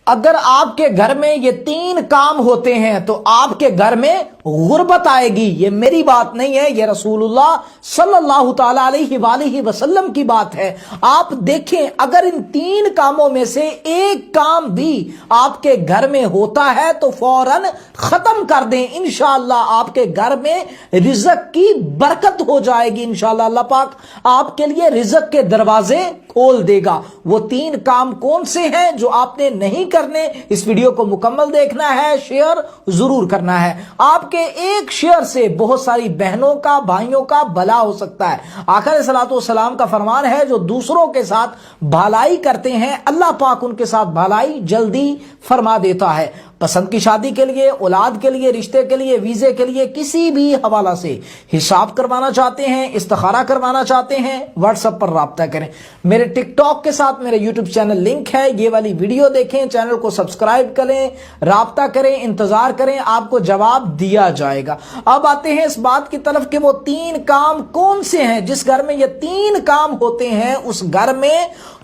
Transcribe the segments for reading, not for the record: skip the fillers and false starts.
اگر آپ کے گھر میں یہ 3 کام ہوتے ہیں تو آپ کے گھر میں غربت آئے گی۔ یہ میری بات نہیں ہے، یہ رسول اللہ صلی اللہ تعالی علیہ وآلہ وسلم کی بات ہے۔ آپ دیکھیں، اگر ان 3 کاموں میں سے ایک کام بھی آپ کے گھر میں ہوتا ہے تو فوراً ختم کر دیں، انشاءاللہ آپ کے گھر میں رزق کی برکت ہو جائے گی۔ انشاءاللہ اللہ پاک آپ کے لیے رزق کے دروازے کھول دے گا۔ وہ 3 کام کون سے ہیں جو آپ نے نہیں کرنے؟ اس ویڈیو کو مکمل دیکھنا ہے، شیئر ضرور کرنا ہے۔ آپ کے ایک شیئر سے بہت ساری بہنوں کا، بھائیوں کا بھلا ہو سکتا ہے۔ آقا علیہ الصلوۃ والسلام کا فرمان ہے، جو دوسروں کے ساتھ بھلائی کرتے ہیں اللہ پاک ان کے ساتھ بھلائی جلدی فرما دیتا ہے۔ پسند کی شادی کے لیے، اولاد کے لیے، رشتے کے لیے، ویزے کے لیے، کسی بھی حوالہ سے حساب کروانا چاہتے ہیں، استخارہ کروانا چاہتے ہیں، واٹس ایپ پر رابطہ کریں۔ میرے ٹک ٹاک کے ساتھ میرے یوٹیوب چینل لنک ہے، یہ والی ویڈیو دیکھیں، چینل کو سبسکرائب کریں، رابطہ کریں، انتظار کریں، آپ کو جواب دیا جائے گا۔ اب آتے ہیں اس بات کی طرف کہ وہ 3 کام کون سے ہیں جس گھر میں یہ 3 کام ہوتے ہیں اس گھر میں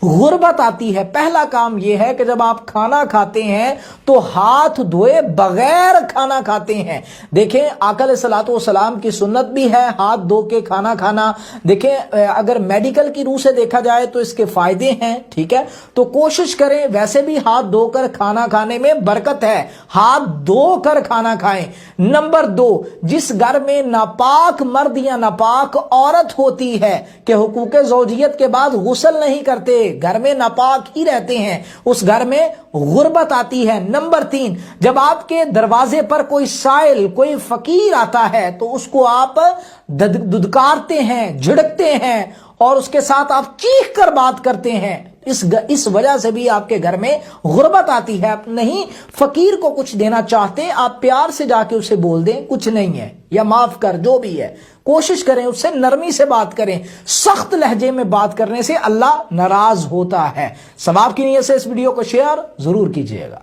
غربت آتی ہے۔ پہلا کام یہ ہے کہ جب آپ کھانا کھاتے ہیں تو ہاتھ دھوئے بغیر کھانا کھاتے ہیں۔ دیکھیں آقا علیہ الصلوۃ والسلام کی سنت بھی ہے ہاتھ دھو کے کھانا کھانا۔ دیکھیں اگر میڈیکل کی روح سے دیکھا جائے تو اس کے فائدے ہیں، ٹھیک ہے، تو کوشش کریں، ویسے بھی ہاتھ دھو کر کھانا کھانے میں برکت ہے، ہاتھ دھو کر کھانا کھائیں۔ نمبر 2، جس گھر میں ناپاک مرد یا ناپاک عورت ہوتی ہے کہ حقوق زوجیت کے بعد غسل نہیں کرتے، گھر میں ناپاک ہی رہتے ہیں، اس گھر میں غربت آتی ہے۔ نمبر 3، جب آپ کے دروازے پر کوئی سائل، کوئی فقیر آتا ہے تو اس کو آپ دھدکارتے ہیں، جھڑکتے ہیں اور اس کے ساتھ آپ چیخ کر بات کرتے ہیں، اس وجہ سے بھی آپ کے گھر میں غربت آتی ہے۔ آپ نہیں فقیر کو کچھ دینا چاہتے، آپ پیار سے جا کے اسے بول دیں کچھ نہیں ہے یا معاف کر، جو بھی ہے کوشش کریں اس سے نرمی سے بات کریں۔ سخت لہجے میں بات کرنے سے اللہ ناراض ہوتا ہے۔ ثواب کی نیت سے اس ویڈیو کو شیئر ضرور کیجیے گا۔